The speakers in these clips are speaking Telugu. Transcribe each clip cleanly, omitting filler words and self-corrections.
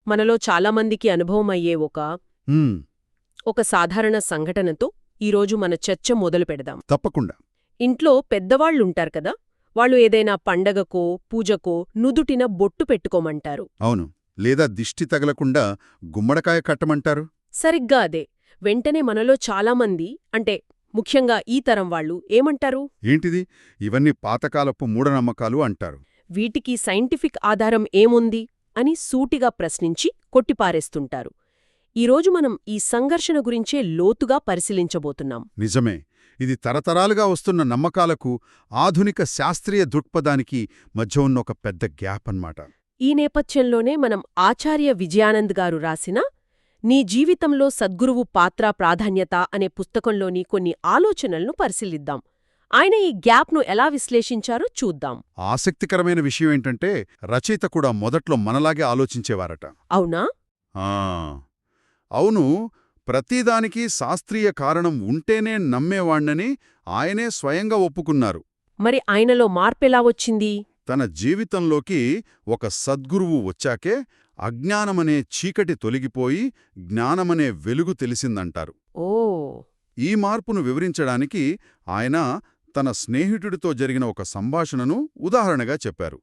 మనలో చాలామందికి అనుభవమయ్యే హ్మ్, ఒక సాధారణ సంఘటనతో ఈరోజు మన చర్చ మొదలు పెడదాం. తప్పకుండా. ఇంట్లో పెద్దవాళ్లుంటారు కదా, వాళ్ళు ఏదైనా పండగకో పూజకో నుదుటిన బొట్టు పెట్టుకోమంటారు. అవును. లేదా దిష్టి తగలకుండా గుమ్మడికాయ కట్టమంటారు. సరిగ్గా అదే. వెంటనే మనలో చాలామంది, అంటే ముఖ్యంగా ఈ తరం వాళ్ళు ఏమంటారు? ఏంటిది? ఇవన్నీ పాతకాలపు మూఢనమ్మకాలు అంటారు. వీటికి సైంటిఫిక్ ఆధారం ఏముంది అని సూటిగా ప్రశ్నించి కొట్టిపారేస్తుంటారు. ఈరోజు మనం ఈ సంఘర్షణ గురించే లోతుగా పరిశీలించబోతున్నాం. నిజమే. ఇది తరతరాలుగా వస్తున్న నమ్మకాలకు, ఆధునిక శాస్త్రీయ దృక్పథానికి మధ్య ఉన్న ఒక పెద్ద గ్యాప్ అన్నమాట. ఈ నేపథ్యంలోనే మనం ఆచార్య విజయానంద్ గారు రాసిన నీ జీవితంలో సద్గురువు పాత్ర ప్రాధాన్యత అనే పుస్తకంలోని కొన్ని ఆలోచనలను పరిశీలిద్దాం. ఆయన ఈ గ్యాప్ను ఎలా విశ్లేషించారో చూద్దాం. ఆసక్తికరమైన విషయం ఏంటంటే, రచయిత కూడా మొదట్లో మనలాగే ఆలోచించేవారట. అవునా? ఆ అవును, ప్రతిదానికి శాస్త్రీయ కారణం ఉంటేనే నమ్మేవాణ్ణని ఆయనే స్వయంగా ఒప్పుకున్నారు. మరి ఆయనలో మార్పెలా వచ్చింది? తన జీవితంలోకి ఒక సద్గురువు వచ్చాకే అజ్ఞానమనే చీకటి తొలగిపోయి జ్ఞానమనే వెలుగు తెలిసిందంటారు. ఓ, ఈ మార్పును వివరించడానికి ఆయన తన స్నేహితుడితో జరిగిన ఒక సంభాషణను ఉదాహరణగా చెప్పారు.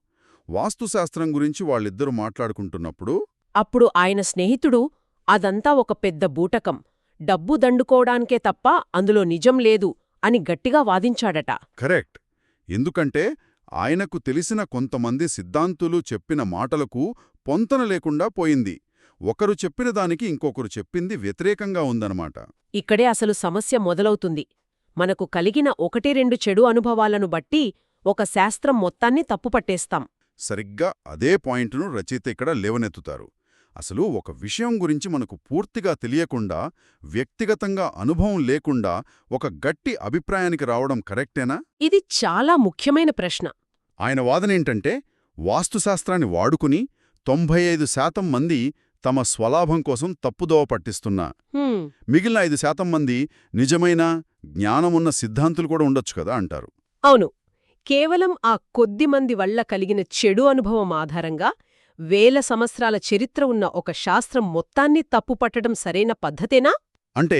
వాస్తుశాస్త్రం గురించి వాళ్ళిద్దరూ మాట్లాడుకుంటున్నప్పుడు అప్పుడు ఆయన స్నేహితుడు అదంతా ఒక పెద్ద బూటకం, డబ్బు దండుకోవడానికే తప్ప అందులో నిజం లేదు అని గట్టిగా వాదించాడట. కరెక్ట్. ఎందుకంటే ఆయనకు తెలిసిన కొంతమంది సిద్ధాంతులు చెప్పిన మాటలకు పొంతన లేకుండా పోయింది. ఒకరు చెప్పిన దానికి ఇంకొకరు చెప్పింది వ్యతిరేకంగా ఉందన్నమాట. ఇక్కడే అసలు సమస్య మొదలవుతుంది. మనకు కలిగిన 1-2 చెడు అనుభవాలను బట్టి ఒక శాస్త్రం మొత్తాన్ని తప్పుపట్టేస్తాం. సరిగ్గా అదే పాయింట్ను రచయిత ఇక్కడ లేవనెత్తుతారు. అసలు ఒక విషయం గురించి మనకు పూర్తిగా తెలియకుండా, వ్యక్తిగతంగా అనుభవం లేకుండా ఒక గట్టి అభిప్రాయానికి రావడం కరెక్టేనా? ఇది చాలా ముఖ్యమైన ప్రశ్న. ఆయన వాదనేంటంటే, వాస్తుశాస్త్రాన్ని వాడుకుని 95% మంది తమ స్వలాభం కోసం తప్పుదోవ పట్టిస్తున్నా, హ్మ్, మిగిలిన 5% మంది నిజమైన జ్ఞానమున్న సిద్ధాంతులు కూడా ఉండొచ్చు కదా అంటారు. అవును. కేవలం ఆ కొద్దిమంది వల్ల కలిగిన చెడు అనుభవం ఆధారంగా వేల సంవత్సరాల చరిత్ర ఉన్న ఒక శాస్త్రం మొత్తాన్ని తప్పుపట్టడం సరైన పద్ధతేనా? అంటే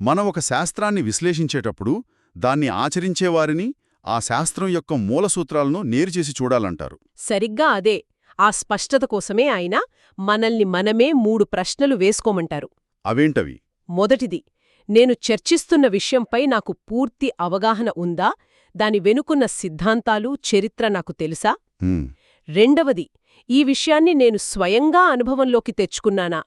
మనం ఒక శాస్త్రాన్ని విశ్లేషించేటప్పుడు దాన్ని ఆచరించేవారిని, ఆ శాస్త్రం యొక్క మూలసూత్రాలను నేరుచేసి చూడాలంటారు. సరిగ్గా అదే. ఆ స్పష్టత కోసమే ఆయన మనల్ని మనమే 3 ప్రశ్నలు వేసుకోమంటారు. అవేంటవి? మొదటిది, నేను చర్చిస్తున్న విషయంపై నాకు పూర్తి అవగాహన ఉందా? దాని వెనుకున్న సిద్ధాంతాలు, చరిత్ర నాకు తెలుసా? హ్మ్, రెండవది, ఈ విషయాన్ని నేను స్వయంగా అనుభవంలోకి తెచ్చుకున్నానా?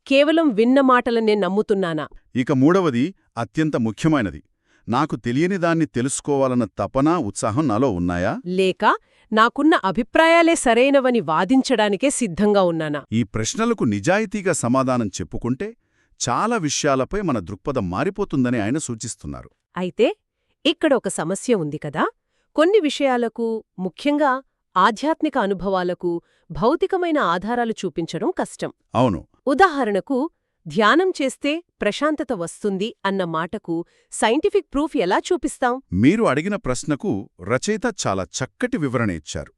కేవలం విన్న మాటలనే నమ్ముతున్నానా? ఇక మూడవది అత్యంత ముఖ్యమైనది. నాకు తెలియని దాన్ని తెలుసుకోవాలన్న తపన, ఉత్సాహం నాలో ఉన్నాయా? లేక నాకున్న అభిప్రాయాలే సరైనవని వాదించడానికే సిద్ధంగా ఉన్నానా? ఈ ప్రశ్నలకు నిజాయితీగా సమాధానం చెప్పుకుంటే చాలా విషయాలపై మన దృక్పథం మారిపోతుందని ఆయన సూచిస్తున్నారు. అయితే ఇక్కడ ఒక సమస్య ఉంది కదా. కొన్ని విషయాలకు, ముఖ్యంగా ఆధ్యాత్మిక అనుభవాలకు భౌతికమైన ఆధారాలు చూపించడం కష్టం. అవును. ఉదాహరణకు, ధ్యానం చేస్తే ప్రశాంతత వస్తుంది అన్న మాటకు సైంటిఫిక్ ప్రూఫ్ ఎలా చూపిస్తాం? మీరు అడిగిన ప్రశ్నకు రచయిత చాలా చక్కటి వివరణ ఇచ్చారు.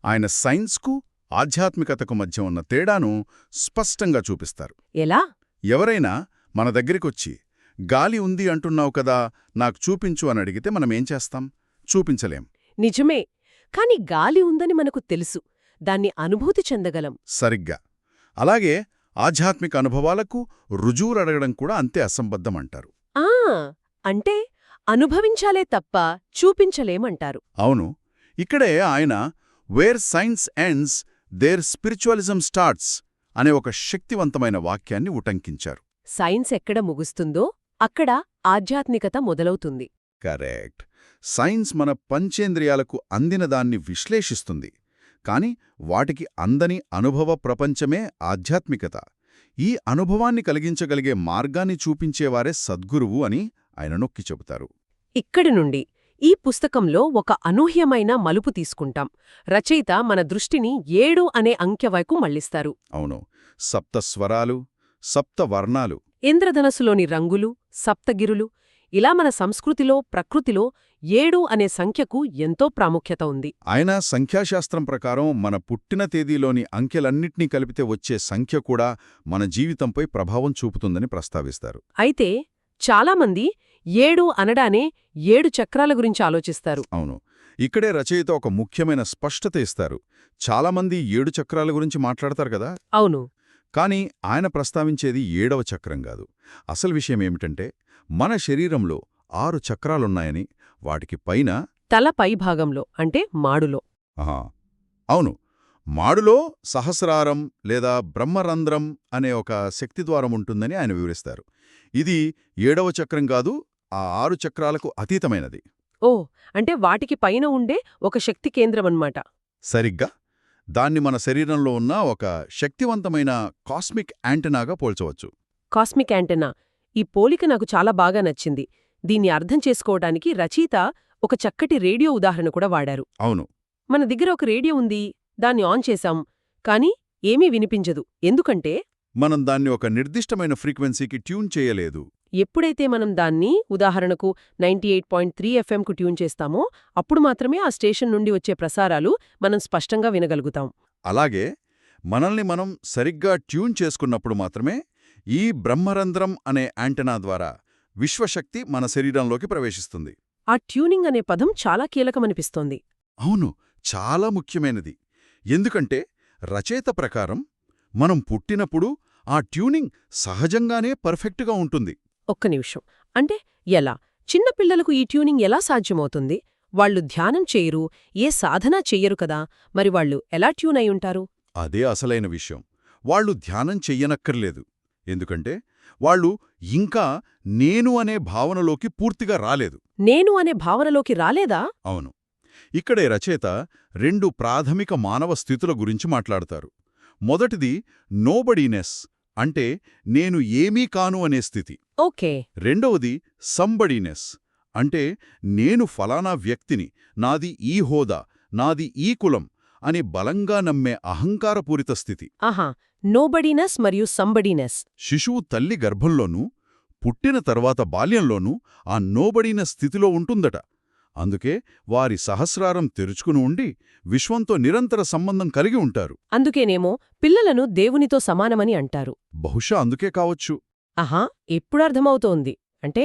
ఆయన సైన్స్కు, ఆధ్యాత్మికతకు మధ్య ఉన్న తేడాను స్పష్టంగా చూపిస్తారు. ఎలా? ఎవరైనా మన దగ్గరికొచ్చి, గాలి ఉంది అంటున్నావు కదా, నాకు చూపించు అని అడిగితే మనమేం చేస్తాం? చూపించలేం. నిజమే. కాని గాలి ఉందని మనకు తెలుసు. దాన్ని అనుభూతి చెందగలం. సరిగ్గా. అలాగే ఆధ్యాత్మిక అనుభవాలకు రుజువులడగడం కూడా అంతే అసంబద్ధమంటారు. ఆ, అంటే అనుభవించాలే తప్ప చూపించలేమంటారు. అవును. ఇక్కడే ఆయన where science ends there spiritualism starts అనే ఒక శక్తివంతమైన వాక్యాన్ని ఉటంకించారు. సైన్స్ ఎక్కడ ముగుస్తుందో అక్కడ ఆధ్యాత్మికత మొదలవుతుంది. కరెక్ట్. సైన్స్ మన పంచేంద్రియాలకు అందిన దాన్ని విశ్లేషిస్తుంది, కాని వాటికి అందని అనుభవ ప్రపంచమే ఆధ్యాత్మికత. ఈ అనుభవాన్ని కలిగించగలిగే మార్గాన్ని చూపించేవారే సద్గురువు అని ఆయన నొక్కి చెబుతారు. ఇక్కడి నుండి ఈ పుస్తకంలో ఒక అనూహ్యమైన మలుపు తీసుకుంటాం. రచయిత మన దృష్టిని 7 అనే అంకెవైపు మళ్లిస్తారు. అవును. సప్త స్వరాలు, సప్త వర్ణాలు, ఇంద్రధనస్సులోని రంగులు, సప్తగిరులు, ఇలా మన సంస్కృతిలో ప్రకృతిలో 7 అనే సంఖ్యకు ఎంతో ప్రాముఖ్యత ఉంది. ఆయన సంఖ్యాశాస్త్రం ప్రకారం మన పుట్టిన తేదీలోని అంకెలన్నింటినీ కలిపితే వచ్చే సంఖ్య కూడా మన జీవితంపై ప్రభావం చూపుతుందని ప్రస్తావిస్తారు. అయితే చాలామంది 7 అనడానే 7 చక్రాల గురించి ఆలోచిస్తారు. అవును. ఇక్కడే రచయిత ఒక ముఖ్యమైన స్పష్టత ఇస్తారు. చాలామంది 7 చక్రాల గురించి మాట్లాడతారు కదా. అవును. కానీ ఆయన ప్రస్తావించేది 7వ చక్రం కాదు. అసలు విషయమేమిటంటే మన శరీరంలో 6 చక్రాలున్నాయని, వాటికి పైన తల పైభాగంలో అంటే మాడులో. ఆహా, అవును, మాడులో సహస్రారం లేదా బ్రహ్మరంధ్రం అనే ఒక శక్తిద్వారం ఉంటుందని ఆయన వివరిస్తారు. ఇది 7వ చక్రం కాదు, ఆ 6 చక్రాలకు అతీతమైనది. ఓ, అంటే వాటికి పైన ఉండే ఒక శక్తి కేంద్రమన్నమాట. సరిగ్గా. దాన్ని మన శరీరంలో ఉన్న ఒక శక్తివంతమైన కాస్మిక్ యాంటెనాగా పోల్చవచ్చు. Cosmic antenna. ఈ పోలిక నాకు చాలా బాగా నచ్చింది. దీన్ని అర్థం చేసుకోవడానికి రచయిత ఒక చక్కటి రేడియో ఉదాహరణ కూడా వాడారు. అవును. మన దగ్గర ఒక రేడియో ఉంది, దాన్ని ఆన్ చేశాం, కానీ ఏమీ వినిపించదు. ఎందుకంటే మనం దాన్ని ఒక నిర్దిష్టమైన ఫ్రీక్వెన్సీకి ట్యూన్ చేయలేదు. ఎప్పుడైతే మనం దాన్ని ఉదాహరణకు 98.3 FMకు ట్యూన్ చేస్తామో అప్పుడు మాత్రమే ఆ స్టేషన్ నుండి వచ్చే ప్రసారాలు మనం స్పష్టంగా వినగలుగుతాం. అలాగే మనల్ని మనం సరిగ్గా ట్యూన్ చేసుకున్నప్పుడు మాత్రమే ఈ బ్రహ్మరంధ్రం అనే యాంటెనా ద్వారా విశ్వశక్తి మన శరీరంలోకి ప్రవేశిస్తుంది. ఆ ట్యూనింగ్ అనే పదం చాలా కీలకమనిపిస్తోంది. అవును, చాలా ముఖ్యమైనది. ఎందుకంటే రచయిత ప్రకారం మనం పుట్టినప్పుడు ఆ ట్యూనింగ్ సహజంగానే పర్ఫెక్ట్గా ఉంటుంది. ఒక్క నిమిషం. అంటే ఎలా? చిన్నపిల్లలకు ఈ ట్యూనింగ్ ఎలా సాధ్యమవుతుంది? వాళ్ళు ధ్యానం చేయరు, ఏ సాధనా చెయ్యరు కదా, మరి వాళ్ళు ఎలా ట్యూన్ అయి ఉంటారు? అదే అసలైన విషయం. వాళ్ళు ధ్యానం చెయ్యనక్కర్లేదు. ఎందుకంటే వాళ్ళు ఇంకా నేను అనే భావనలోకి పూర్తిగా రాలేదు. నేను అనే భావనలోకి రాలేదా? అవును. ఇక్కడే రచయిత 2 ప్రాథమిక మానవ స్థితుల గురించి మాట్లాడతారు. మొదటిది నోబడీనెస్, అంటే నేను ఏమీ కాను అనే స్థితి. ఓకే. రెండవది సంబడీనెస్, అంటే నేను ఫలానా వ్యక్తిని, నాది ఈ హోదా, నాది ఈ కులం అని బలంగా నమ్మే అహంకారపూరిత స్థితి. ఆహా, నోబడీనెస్ మరియు సంబడీనెస్. శిశువు తల్లి గర్భంలోనూ పుట్టిన తర్వాత బాల్యంలోనూ ఆ నోబడీనెస్ స్థితిలో ఉంటుందట. అందుకే వారి సహస్రారం తెరుచుకుని ఉండి విశ్వంతో నిరంతర సంబంధం కలిగి ఉంటారు. అందుకేనేమో పిల్లలను దేవునితో సమానమని అంటారు. బహుశా అందుకే కావచ్చు. ఆహా, ఇప్పుడర్థమవుతోంది. అంటే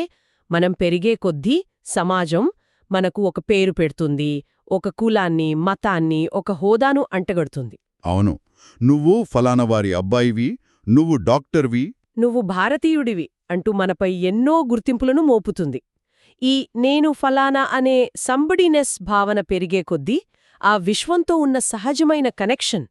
మనం పెరిగే కొద్దీ సమాజం మనకు ఒక పేరు పెడుతుంది, ఒక కులాన్ని, మతాన్ని, ఒక హోదాను అంటగడుతుంది. అవును, నువ్వు ఫలానా వారి అబ్బాయివి, నువ్వు డాక్టర్వి, నువ్వు భారతీయుడివి అంటూ మనపై ఎన్నో గుర్తింపులను మోపుతుంది. ఈ నేను ఫలానా అనే సంబడీనెస్ భావన పెరిగే కొద్దీ ఆ విశ్వంతో ఉన్న సహజమైన కనెక్షన్,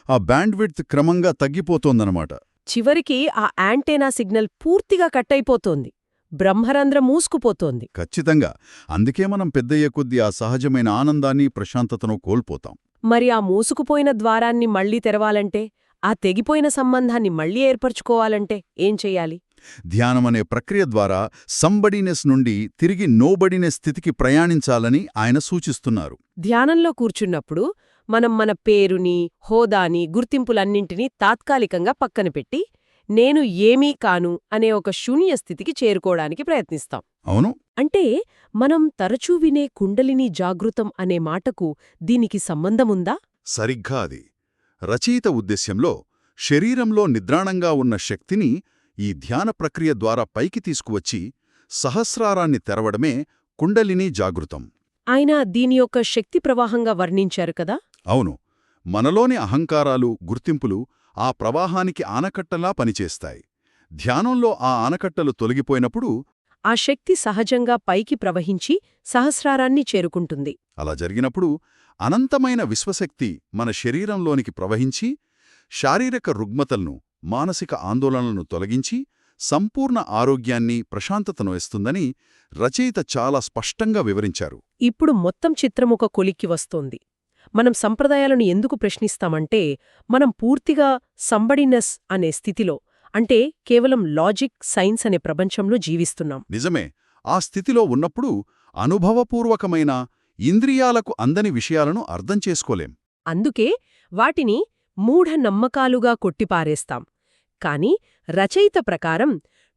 ఆ బ్యాండ్విడ్త్ క్రమంగా తగ్గిపోతోందనమాట. చివరికి ఆ యాంటెనా సిగ్నల్ పూర్తిగా కట్టయిపోతోంది, బ్రహ్మరంధ్రం మూసుకుపోతోంది. ఖచ్చితంగా. అందుకే మనం పెద్దయ్యే కొద్దీ ఆ సహజమైన ఆనందాన్ని, ప్రశాంతతను కోల్పోతాం. మరి ఆ మూసుకుపోయిన ద్వారాన్ని మళ్లీ తెరవాలంటే, ఆ తెగిపోయిన సంబంధాన్ని మళ్లీ ఏర్పరచుకోవాలంటే ఏం చెయ్యాలి? ధ్యానమనే ప్రక్రియ ద్వారా సంబడీనెస్ నుండి తిరిగి నోబడీనెస్ స్థితికి ప్రయాణించాలని ఆయన సూచిస్తున్నారు. ధ్యానంలో కూర్చున్నప్పుడు మనం మన పేరుని, హోదాని, గుర్తింపులన్నింటినీ తాత్కాలికంగా పక్కన పెట్టి నేను ఏమీ కాను అనే ఒక శూన్య స్థితికి చేరుకోవడానికి ప్రయత్నిస్తాం. అవును. అంటే మనం తరచూ వినే కుండలిని జాగృతం అనే మాటకు దీనికి సంబంధముందా? సరిగ్గా అది. రచయిత ఉద్దేశ్యంలో శరీరంలో నిద్రాణంగా ఉన్న శక్తిని ఈ ధ్యాన ప్రక్రియ ద్వారా పైకి తీసుకువచ్చి సహస్రారాన్ని తెరవడమే కుండలినీ జాగృతం. ఆయన దీని యొక్క శక్తి ప్రవాహంగా వర్ణించారు కదా. అవును, మనలోని అహంకారాలు, గుర్తింపులు ఆ ప్రవాహానికి ఆనకట్టలా పనిచేస్తాయి. ధ్యానంలో ఆ ఆనకట్టలు తొలగిపోయినప్పుడు ఆ శక్తి సహజంగా పైకి ప్రవహించి సహస్రారాన్ని చేరుకుంటుంది. అలా జరిగినప్పుడు అనంతమైన విశ్వశక్తి మన శరీరంలోనికి ప్రవహించి శారీరక రుగ్మతలను, మానసిక ఆందోళనలను తొలగించి సంపూర్ణ ఆరోగ్యాన్ని, ప్రశాంతతను ఇస్తుందని రచయిత చాలా స్పష్టంగా వివరించారు. ఇప్పుడు మొత్తం చిత్రమొక కొలిక్కి వస్తోంది. మనం సంప్రదాయాలను ఎందుకు ప్రశ్నిస్తామంటే, మనం పూర్తిగా సంబడినెస్ అనే స్థితిలో, అంటే కేవలం లాజిక్, సైన్స్ అనే ప్రపంచంలో జీవిస్తున్నాం. నిజమే. ఆ స్థితిలో ఉన్నప్పుడు అనుభవపూర్వకమైన, ఇంద్రియాలకు అందని విషయాలను అర్థం చేసుకోలేం. అందుకే వాటిని మూఢనమ్మకాలుగా కొట్టిపారేస్తాం. కాని రచయిత ప్రకారం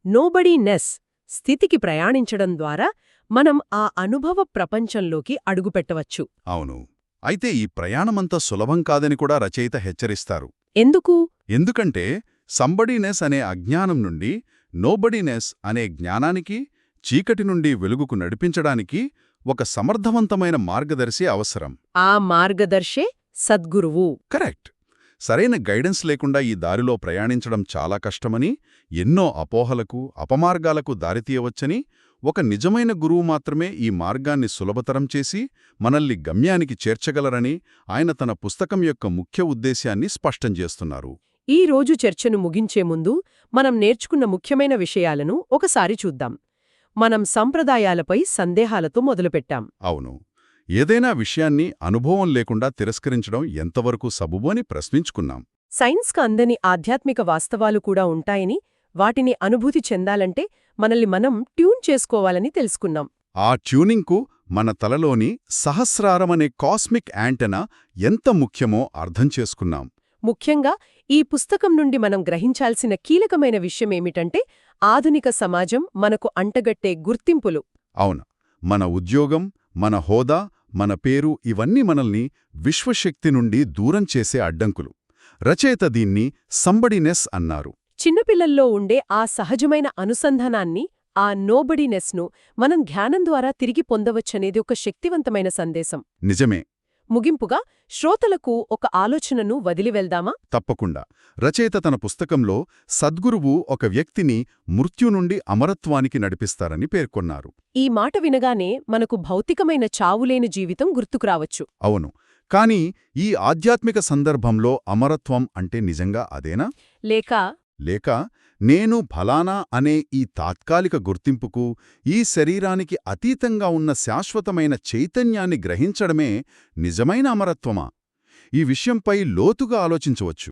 నోబడీనెస్, స్థితికి ప్రయాణించడం ద్వారా మనం ఆ అనుభవ ప్రపంచంలోకి అడుగుపెట్టవచ్చు. అవును. అయితే ఈ ప్రయాణమంత సులభం కాదని కూడా రచయిత హెచ్చరిస్తారు. ఎందుకు? ఎందుకంటే సంబడీనెస్ అనే అజ్ఞానం నుండి నోబడీనెస్ అనే జ్ఞానానికి, చీకటి నుండి వెలుగుకు నడిపించడానికి ఒక సమర్థవంతమైన మార్గదర్శి అవసరం. ఆ మార్గదర్శే సద్గురువు. కరెక్ట్. సరైన గైడెన్స్ లేకుండా ఈ దారిలో ప్రయాణించడం చాలా కష్టమని, ఎన్నో అపోహలకు, అపమార్గాలకు దారితీయవచ్చని, ఒక నిజమైన గురువు మాత్రమే ఈ మార్గాన్ని సులభతరం చేసి మనల్ని గమ్యానికి చేర్చగలరని ఆయన తన పుస్తకం యొక్క ముఖ్య ఉద్దేశ్యాన్ని స్పష్టం చేస్తున్నారు. ఈ రోజు చర్చను ముగించే ముందు మనం నేర్చుకున్న ముఖ్యమైన విషయాలను ఒకసారి చూద్దాం. మనం సంప్రదాయాలపై సందేహాలతో మొదలుపెట్టాం. అవును. ఏదైనా విషయాన్ని అనుభవం లేకుండా తిరస్కరించడం ఎంతవరకు సబబు అని ప్రశ్నించుకున్నాం. సైన్స్కు అందని ఆధ్యాత్మిక వాస్తవాలు కూడా ఉంటాయని, వాటిని అనుభూతి చెందాలంటే మనల్ని మనం ట్యూన్ చేసుకోవాలని తెలుసుకున్నాం. ఆ ట్యూనింగ్కు మన తలలోని సహస్రారమనే కాస్మిక్ యాంటెనా ఎంత ముఖ్యమో అర్థం చేసుకున్నాం. ముఖ్యంగా ఈ పుస్తకం నుండి మనం గ్రహించాల్సిన కీలకమైన విషయమేమిటంటే, ఆధునిక సమాజం మనకు అంటగట్టే గుర్తింపులు. అవును. మన ఉద్యోగం, మన హోదా, మన పేరు ఇవన్నీ మనల్ని విశ్వశక్తి నుండి దూరం చేసే అడ్డంకులు. రచయిత దీన్ని సంబడీనెస్ అన్నారు. చిన్నపిల్లల్లో ఉండే ఆ సహజమైన అనుసంధానాన్ని, ఆ నోబడీనెస్ను మనం ధ్యానం ద్వారా తిరిగి పొందవచ్చనేది ఒక శక్తివంతమైన సందేశం. నిజమే. ముగింపుగా శ్రోతలకు ఒక ఆలోచనను వదిలివెళ్దామా? తప్పకుండా. రచయిత తన పుస్తకంలో సద్గురువు ఒక వ్యక్తిని మృత్యు నుండి అమరత్వానికి నడిపిస్తారని పేర్కొన్నారు. ఈ మాట వినగానే మనకు భౌతికమైన చావులేని జీవితం గుర్తుకురావచ్చు. అవును. కానీ ఈ ఆధ్యాత్మిక సందర్భంలో అమరత్వం అంటే నిజంగా అదేనా? లేక నేను ఫలానా అనే ఈ తాత్కాలిక గుర్తింపుకు, ఈ శరీరానికి అతీతంగా ఉన్న శాశ్వతమైన చైతన్యాన్ని గ్రహించడమే నిజమైన అమరత్వమా? ఈ విషయంపై లోతుగా ఆలోచించవచ్చు.